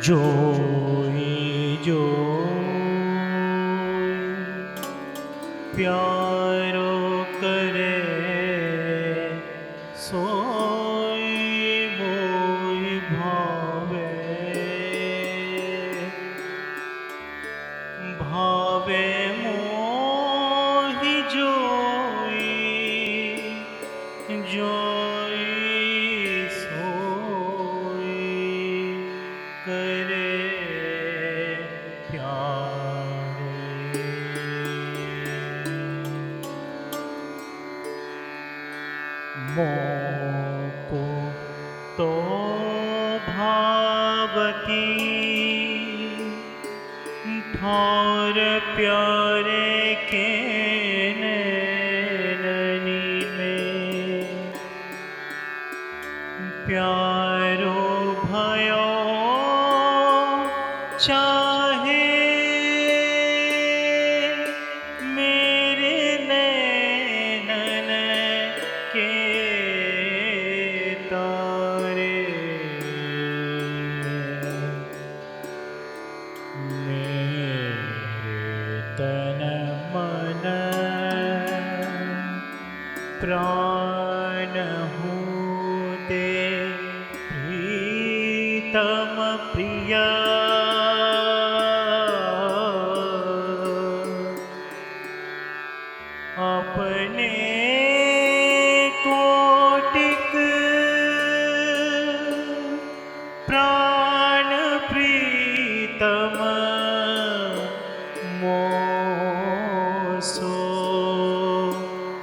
जोई प्यारो करे सोई मोई भावे भावे मोहि जोई जोई सोई करे प्यारे। मोको तो भावती ठौर प्यारे के नैननी में प्यारो भयो चाहे मेरे नैनन के तारे मेरे तन मन प्राण होते प्रीतम प्रिया अपने कोटिक प्राण प्रीतम मोसो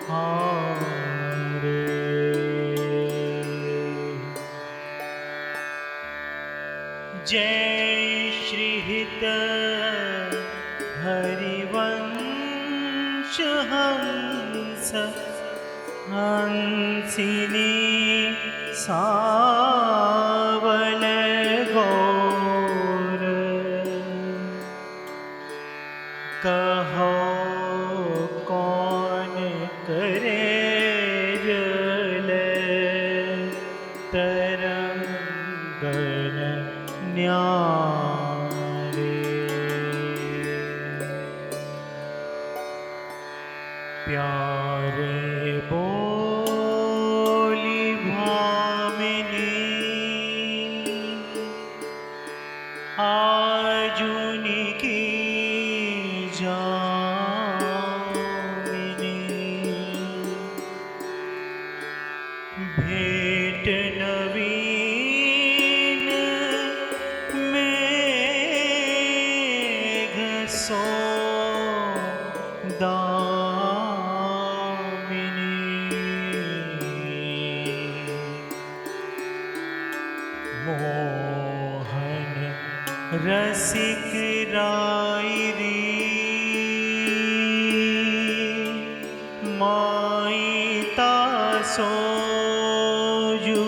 हारे। जय श्री हित हरिवंश हंस हंसिनी सावल गौर कहो कौन करे जल तरंगन न्यारे। प्यारे बोली भामिनी आजुनी की जामिनी भेंट नवीन मेघ सो मोहन रसिक रायरी माईता सोजू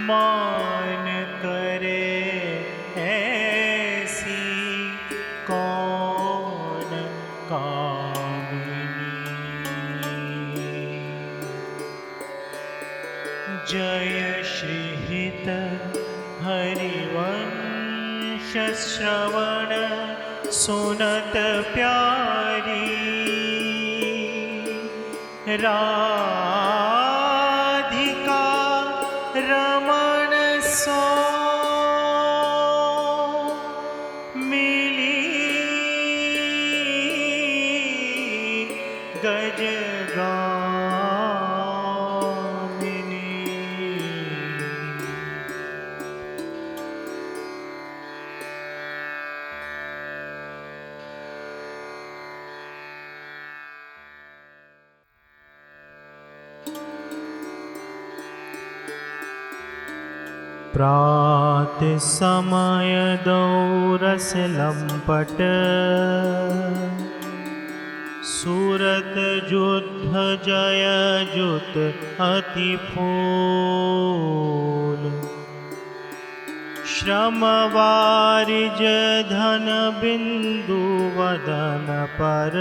मान करे ऐसी कौन कामिनी। जय श्री हित हरिवंश श्रवण सुनत प्यारी राधिका रमण सो मिली गजगामिनी। प्रात समय दौरस लंपट सूरत युद्ध जय जुत अति फूल श्रम वारिज धन बिंदु वदन पर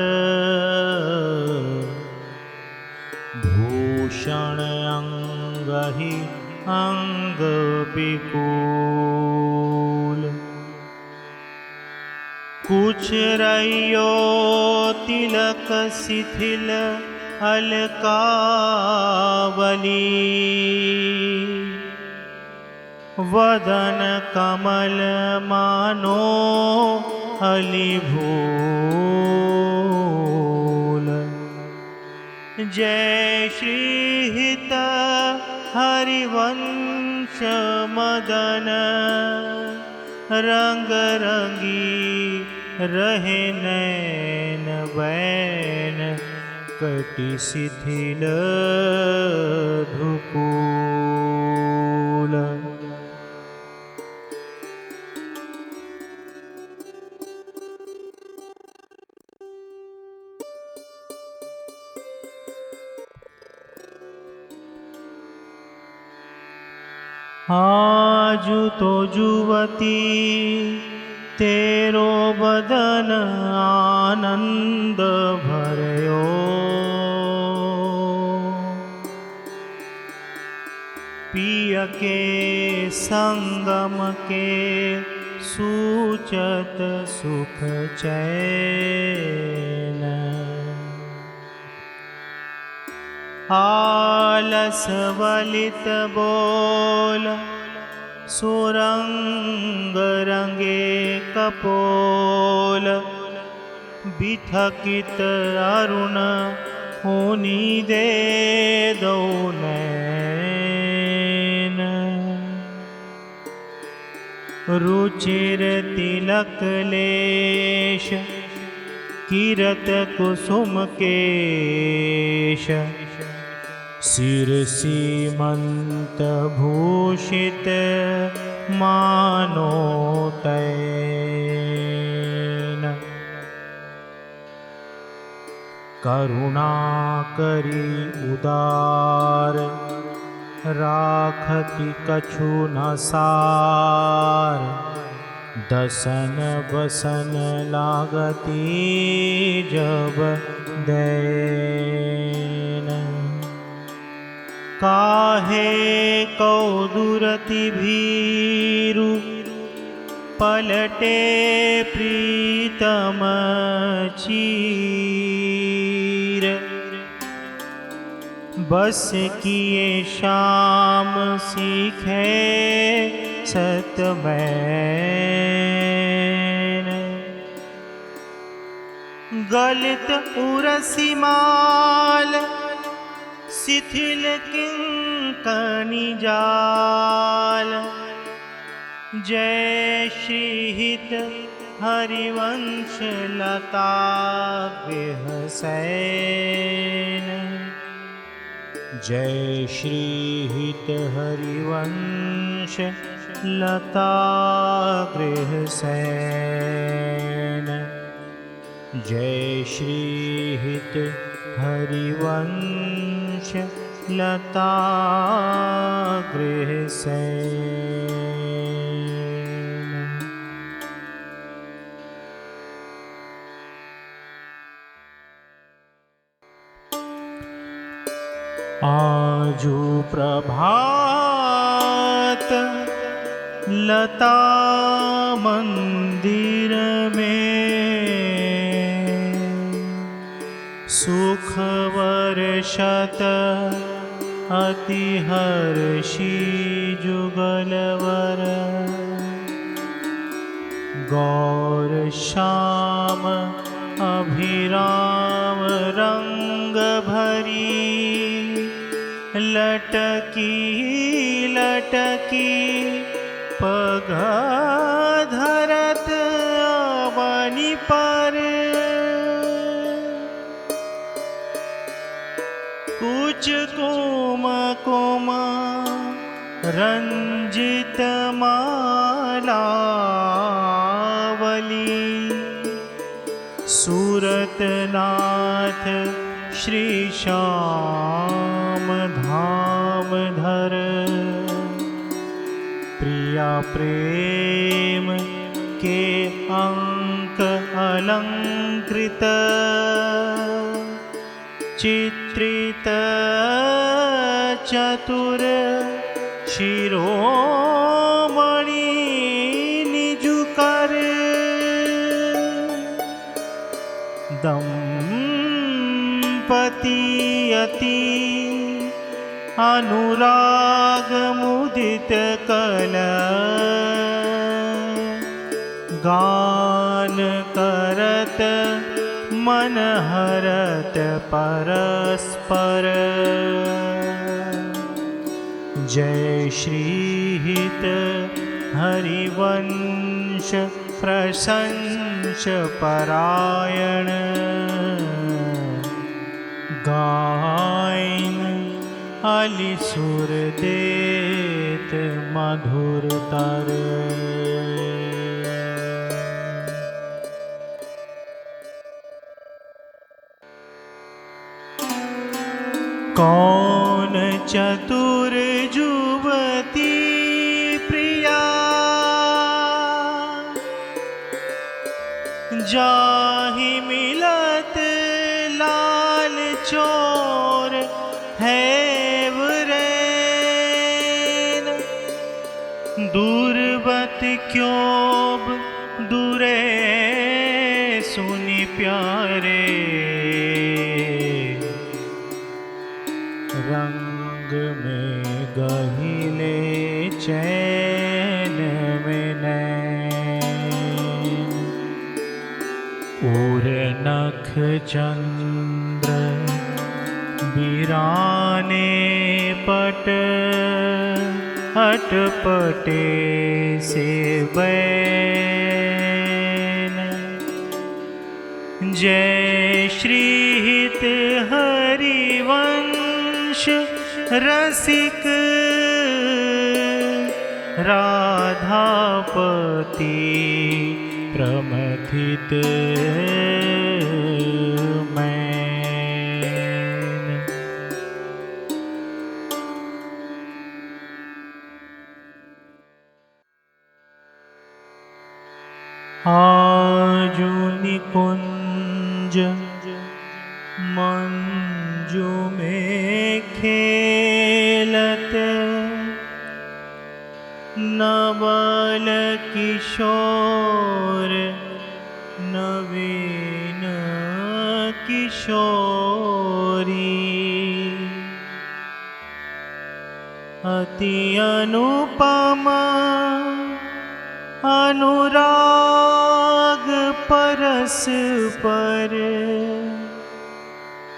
भूषण अंग ही अंग विकुल। कुछ रहियो तिलक शिथिल अलकावली, वदन कमल मानो अलिभूल। जय श्री हित हरिवंश मदन, रंग रंगी रहे नैन बैन, कटि शिथिल धुकूल। आजु तो जुवती तेरो बदन आनंद भरयो, पिय के संगम के सूचत सुख चैन। आलस वलित बोल सुरंग रंगे कपोल, बिथकित अरुण होनी दे दो नैन। रुचिर तिलक लेश किरत कुसुम केश, सिर सीमंत भूषित मानो तैन। करुणा करी उदार राखति कछु न सार, दसन बसन लागती जब दैन। काहे कौ दुरति भीरु, पलटे प्रीतम चीर। बस किए शाम सीखे सतमैन। गलित उरसी माल शिथिल किंकणी जाल, जय श्री हित हरिवंश लता गृहसैन। जय श्री हित हरिवंश लता गृहसैन। जय श्री हित हरिवंश लता गृहसैन। आजु प्रभात लता मंदिर में, सुख वर्षत अति हर्षि जुगलवर। गौर श्याम अभिराम रंग भरी, लटकी लटकी पग धरत अवनि पर। कुछ कुम कुम रंजित मालावली, सूरतनाथ श्री श्याम धाम धर। प्रिया प्रेम के अंक अलंकृत, चित्रित चतुर शिरोमणि दंपति अति अनुराग मुदित कल गान करत मन हरत परस्पर जय श्री हित हरिवंश प्रशंस परायण गायन अलिसुर देत मधुर तर। कौन चतुर जुवती प्रिया जाहि मिलत लाल चोर है वरेन दूरवत क्यों दूरे सुनि प्यारे रंग में गहिले चैन में नैन उर नख चंद्र बिराने पट अटपटे से बैन जय श्री हित हरिवंश रसिक राधापति प्रमथित मैन। आजु निकुंज मंजू में खेलत नवल किशोर नवीन किशोरी अति अनुपम अनुराग परस पर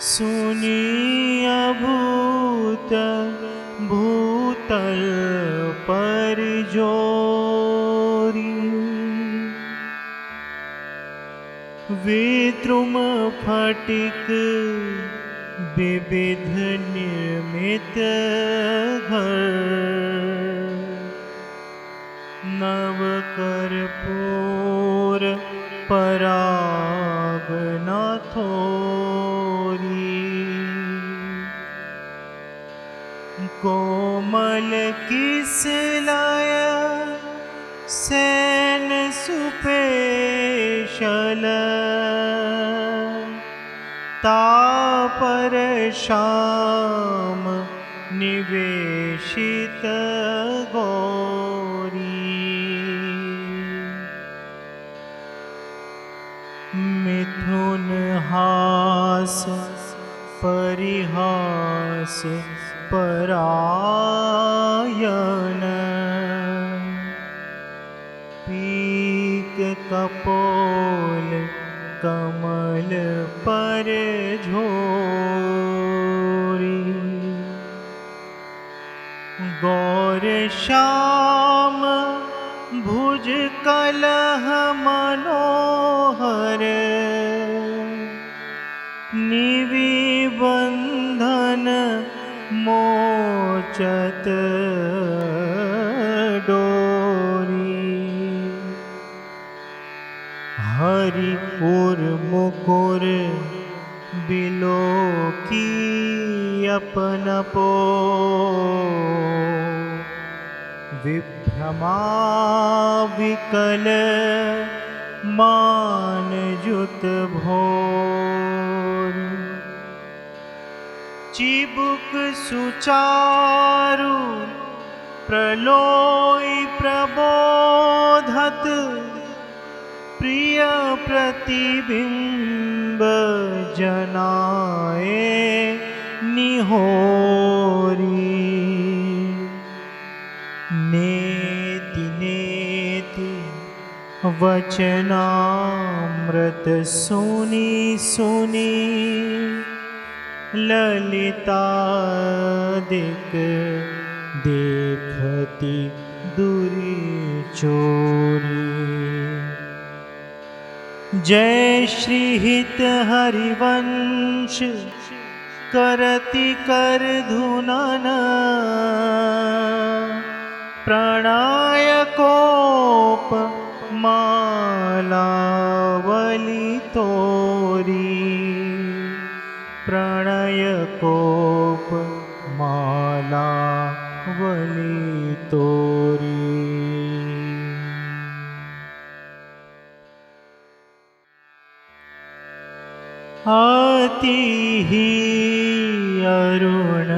सुनी अभूत भूतल पर जोरी विद्रुम फटिक विविध निर्मित घर नव कर्पूर पराग न थोरी कोमल किसलय सेन सुपेशल तापर शाम निवेशित गौरी मिथुन हास परिहास परायण पीक कपोल कमल पर झोरी गौर श्याम भुज कलह मनोहर निवि बंधन मोचत डोरी हरि उर मुकुर बिलोकी अपन पो विभ्रमा विकल मान जुत भोर चिबुक सुचारु प्रलोय प्रबोधत प्रिय प्रतिबिंब जनाए निहोरी। नेति नेति वचनामृत सुनी सुनी ललितादिक देखती दूरी चोरी। जय श्री हित हरिवंश करति कर धुनन प्रणय कोप मालावली तोरी। प्रणय कोप मालावली तोरी। आती ही अरुण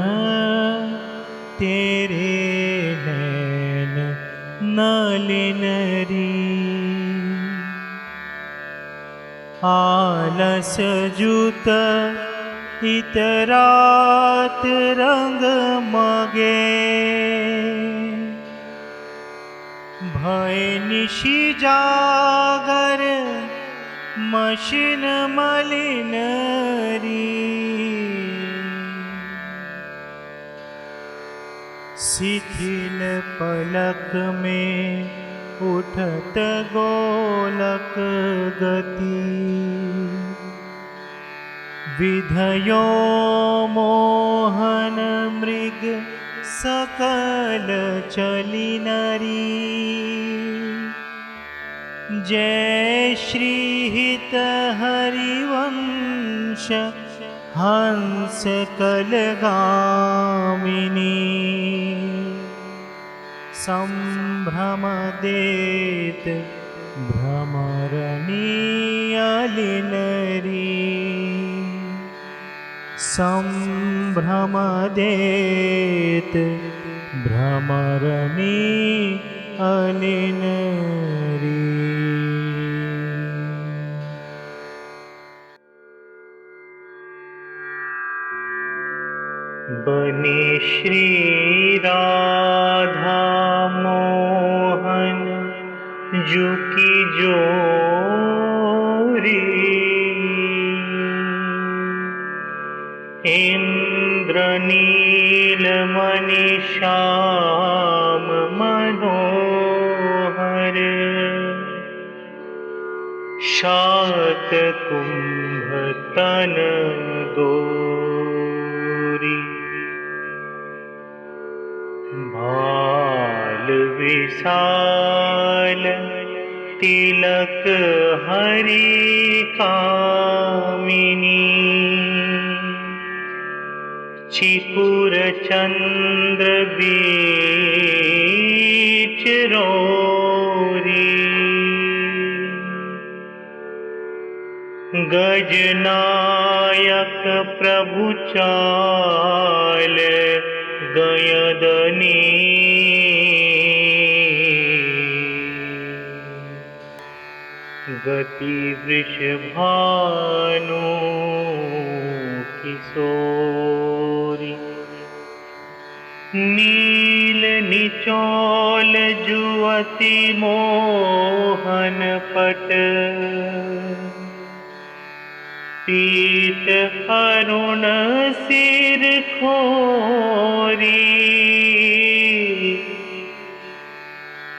तेरे नैन नलिनरी। आलस जुत इतरात रंग मगे। भय निशि जागर मशिन मलिनरी। शिथिल पलक में उठत गोलक गति। विधयो मोहन मृग सकल चली नरी। जय श्री हित हरिवंश हंस कलगामिनी। संभ्रम देत भ्रमरनी अलिनरी। संभ्रम देत भ्रमरनी अलिनरी। बनी श्री राधा मोहन जू की जोरी। इंद्रनील मणि श्याम मनोहर। शात कुंभ तन गोरी। भाल विशाल तिलक हरि कामिनी। चिपुर चंद्र बीच रोरी। गजनायक प्रभु चाल गयदनी। गति वृषभानु किशोरी। नील निचोल जुवती मोहन पट। पीत अरुण सिर खोरी।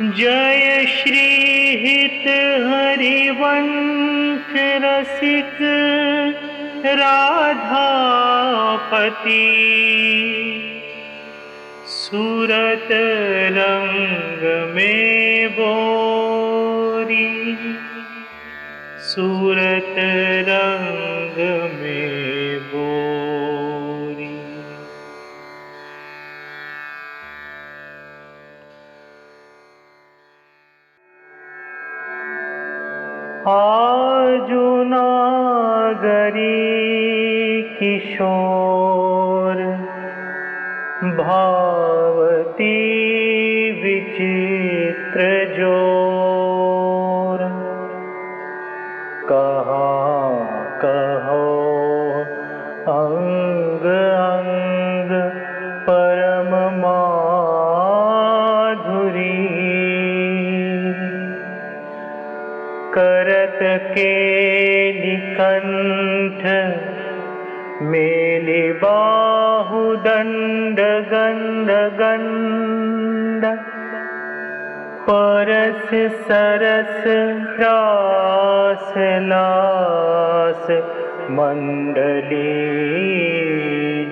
जय श्री हित हरिवंश रसिक राधापति। सूरत रंग में बोरी। सूरत रंग में बोरी। आजु नागरी किशोर भावती विचित्र जोर। करत केली कंठ, मेली बाहु दंड गंध गंध, परस सरस ह्रास लास मंडली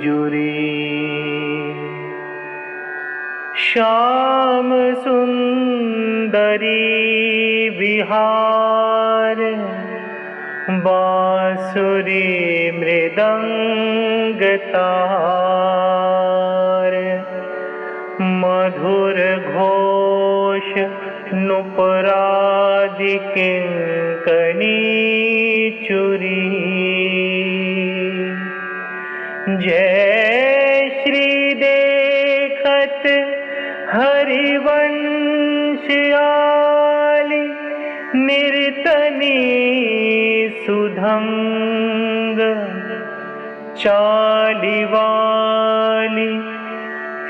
जुरी। श्याम सुंदरी विहार, बांसुरी मृदंग तार, मधुर घोष नुपुरादि किंकणी चुरी। जय श्री देखत हरिवंश आली, निरतनी सुधंग, चाली वाली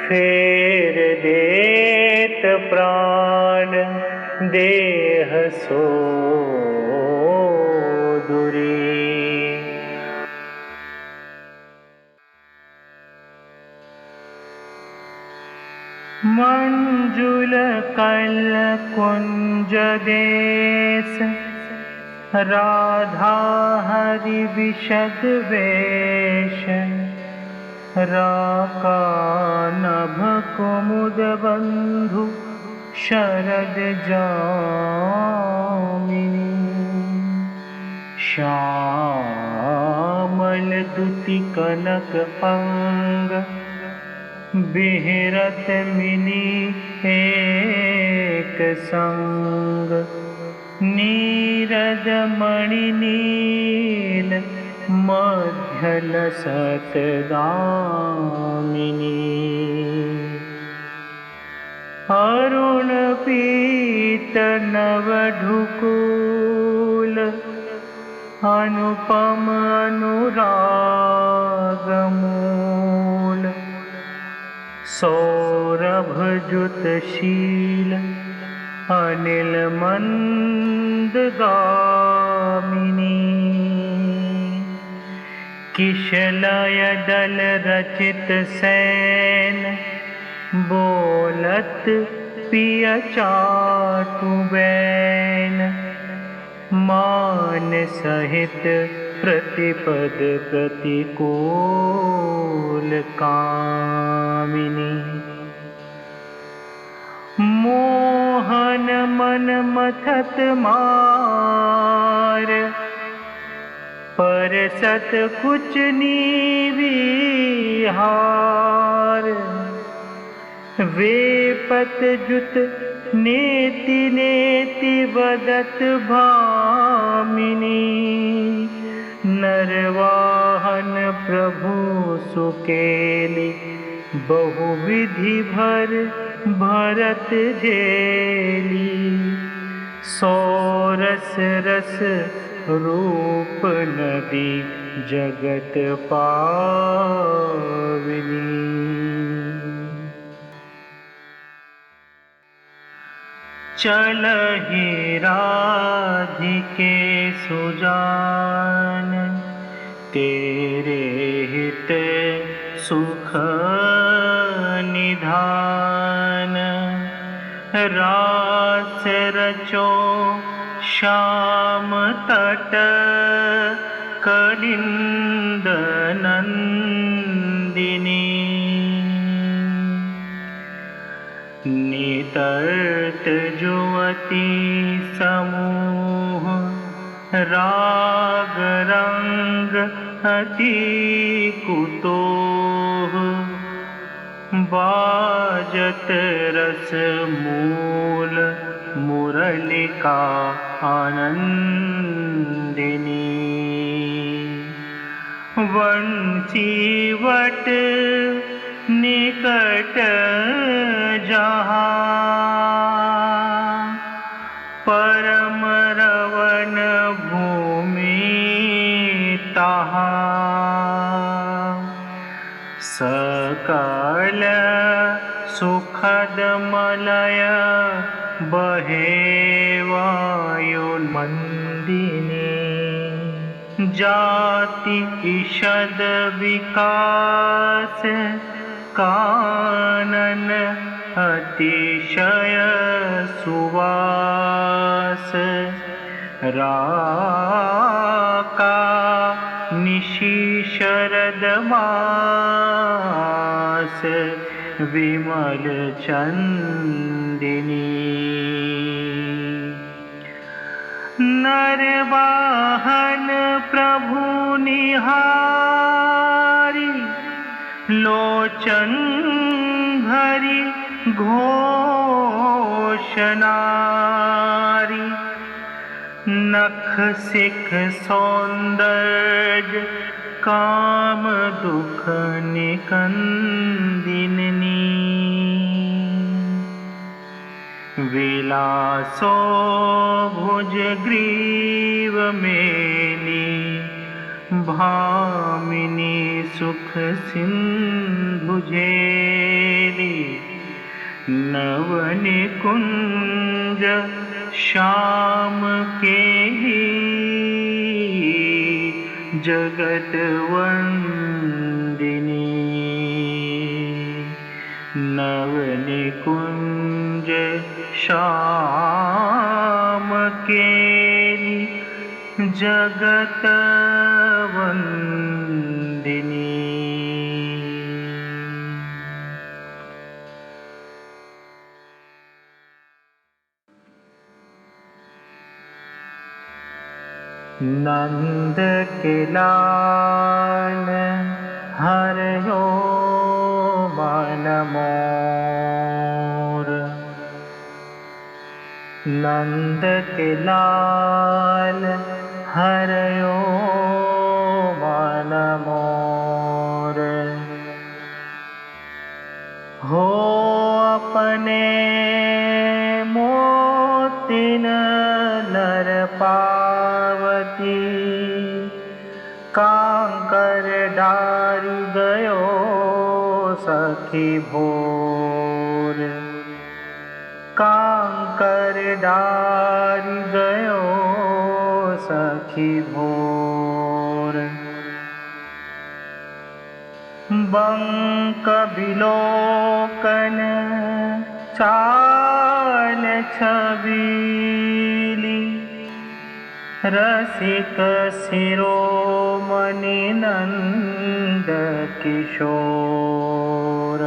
फेर देत प्राण देह सो दुरी। मंजुल कल कुंज देश, राधा हरि विशद वेश, राका नभ कुमुद बंधु शरद जामिनी। श्यामल दुति कनक अंग, बिहरत मिली एक संग, नीरद मणि नील मध्यल सतदामिनी। अरुण पीत नवढुकूल, अनुपम अनुराग मूल, सौरभ जुत शील अनिल मंदगामिनी। किशलय दल रचित सैन, बोलत पिय चाटुबैन, मान सहित प्रतिपद प्रतिकूल कामिनी। मोहन मन मथत मार, परसत कुछ नीविहार, वेपत जुत नेति नेति बदत भामिनी। नरवाहन प्रभु सुकेली, बहुविधि भर भरत झेली, सोरस रस रूप नदी जगत पाविनी। चलहि राधिके सुजान, तेरे हित सुख निधान। रास रचो श्याम तट, कलिंद नंदिनी। नितर्त जुवती समूह, राग रंग अति कुतूह। बाजत रस मूल, मुरलिका आनंदिनी। वंशीवट निकट जहाँ, परम रवन भूमि तहाँ। सकल सुखद मलय बहे वायुर्मंदिनी। जाति ईषद विकास कानन अतिशय सुवास। राका निशि शरद मास विमल चंदिनी। नरवाहन प्रभु निहारी लोचन भरी घोषणारी। नख सिख सौंदर्य काम दुख निकंदिनी। विलासो भुज ग्रीव मेली भामिनी सुख सिंधु झेली। नवन कुंज श्याम केली जगत वंदिनी। नवन कुंज श्याम केली जगत वंदिनी। नंद के लाल हरयो मन मोर। नंद के लाल हरयो मन मोर। हो अपने मोतिन नर पावती। कांकर डारी गयो सखी भोर। कांकर डारी गयो सखी भोर। बंक बिलोकन चाल छबीली। रसिक शिरोमणि नंद किशोर।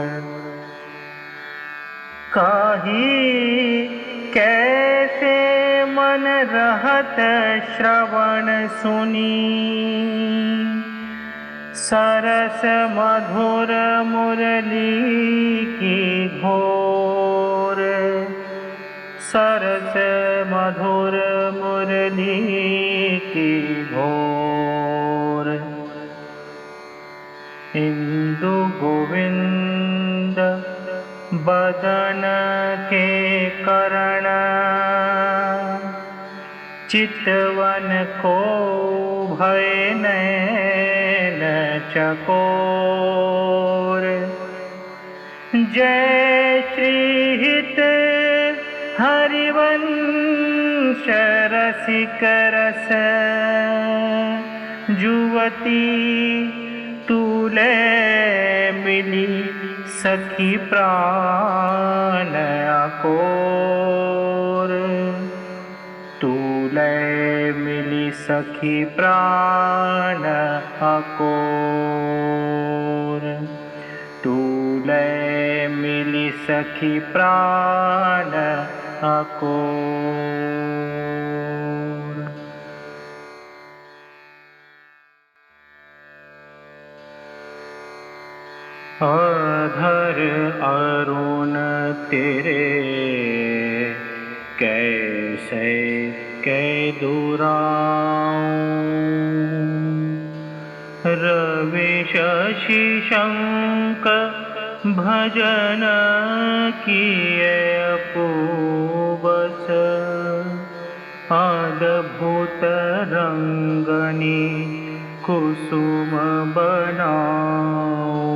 कही कैसे मन रहत श्रवण सुनी। सरस मधुर मुरली की घोर। सरस मधुर मुरली की घोर। इंदु गोविंद बदन के करण। चितवन को भय नैन चकोर। जय श्री हित हरिवंश रसिक रस। जुवती तूले मिली सखी प्राण अकोर। तूले मिली सखी प्राण अकोर। तूले मिली सखी प्राण अकोर। अधर अरुण तेरे कैसे कै दुराऊं। रवि शशि शंक भजन किए अपूबस। अद्भुत रंगनी कुसुम बनाऊं।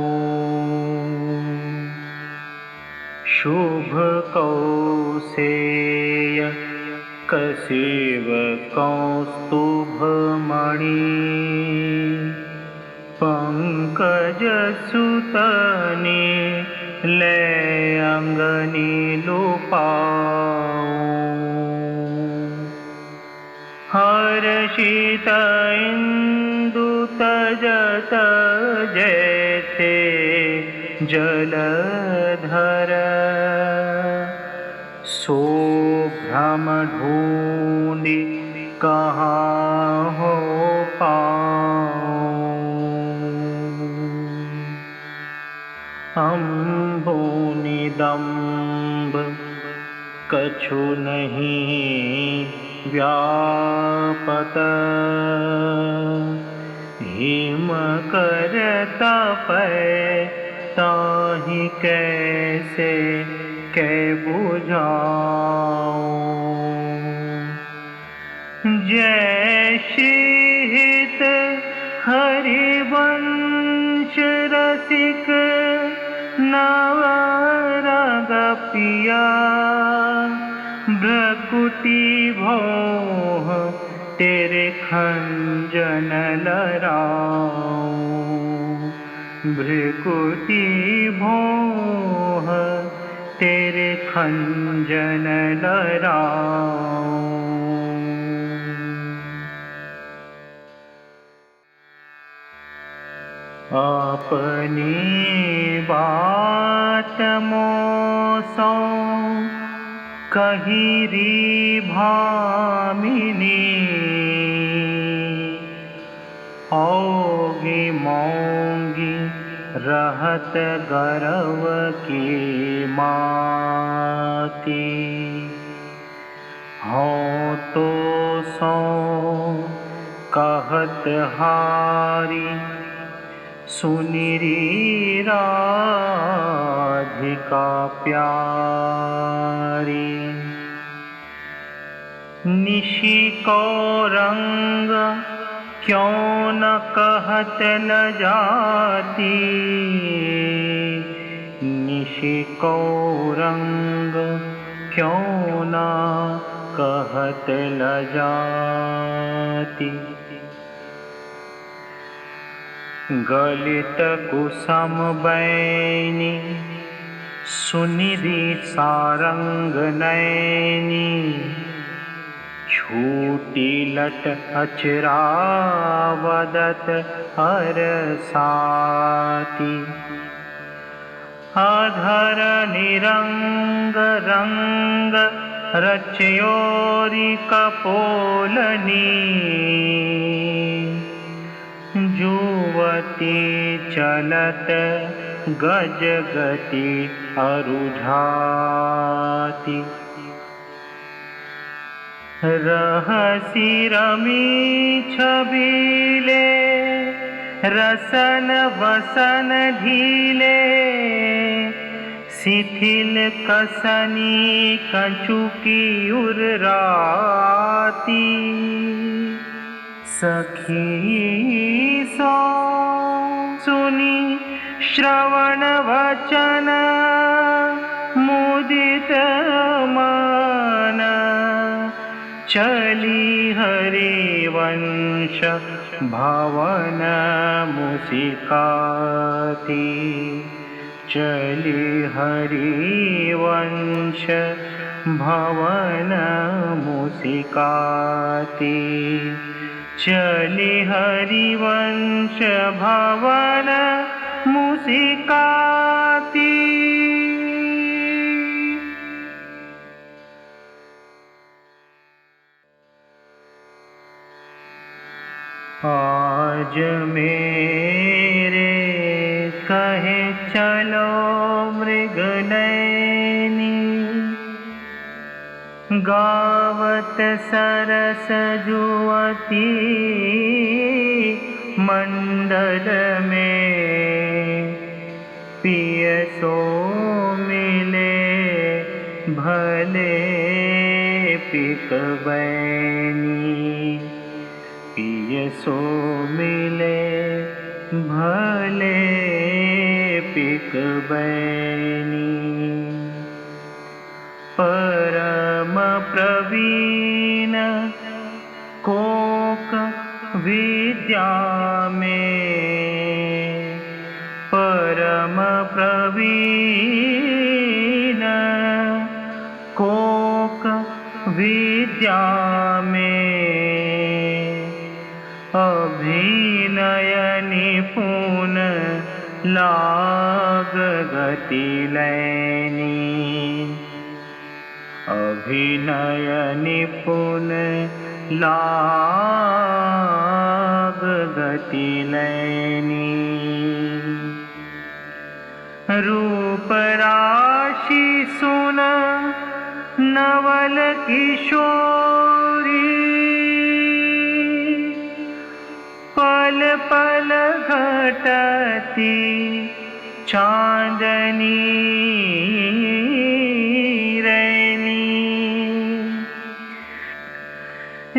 शुभ कौशेय कसेव कौस्तुभमणि पंकजसुतने ले अंगनी लुपाऊं हर्षित इंदु तजत जैसे जलधर सो भ्रम ढूंढी कहाँ हो पाऊं अम्बुनिदम्ब कछु नहीं व्यापत हिम कर तपै ताहि कैसे कै बुझाऊं जय श्रीहित हरिवंश रसिक नवरग पिया भ्रकुटी भोह तेरे खंजन लराऊं भ्रकुटी भोह तेरे खंजन लराऊं। अपनी बात मोसो कहिरी भामिनी औगी मौंगी रहत गर्व की माती हो तो सो कहत हारी सुनिरी राधिका प्यारी निशि को रंग क्यों न कहत न जाती निशि को रंग क्यों न कहत न जाती गलित कुसम बैनी सुनिधि सारंग नैनी छूटी लट अचरावदत हरसाती अधर निरंग रंग रचयोरी कपोलनी जुवती चलत गज गति अरुझाती रहसी रमी छबीले रसन वसन ढीले शिथिल कसनी कंचुकी उर्राती सखी सो सुनी श्रवण वचन मुदित मन चली हरिवंश भवन मुसिकाती चली हरिवंश भवन मुसिकाती चली हरिवंश भवन मुसिकाती। आज मेरे कहे चलो मृगनयनी गावत सरस जुवती मंडल में पिय सो मिले भले पिक बैनी पिय सो मिले भले पिक बैनी परम प्रवीण कोक विद्या में, परम प्रवीण कोक विद्या में, अभिनय निपुण लाग गति लैनी, अभिनय निपुण लाग गति लैनी। रूप राशि सुन नवल किशोरी, पल पल घटती चांदनी रैनी।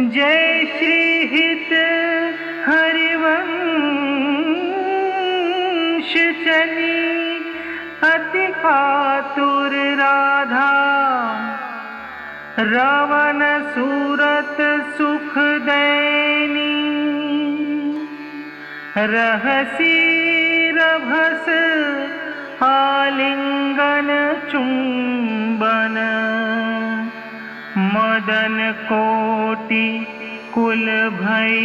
जय श्री हित हरिवंश चली, अति कातुर राधा रावण सूरत सुख दैनी। रहसी रभस आलिंगन चुंबन, मदन कोटि कुल भई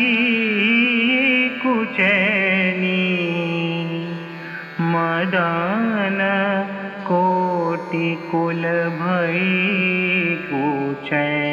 कुचैनी, मदन कोटि कुल भई कुचैनी।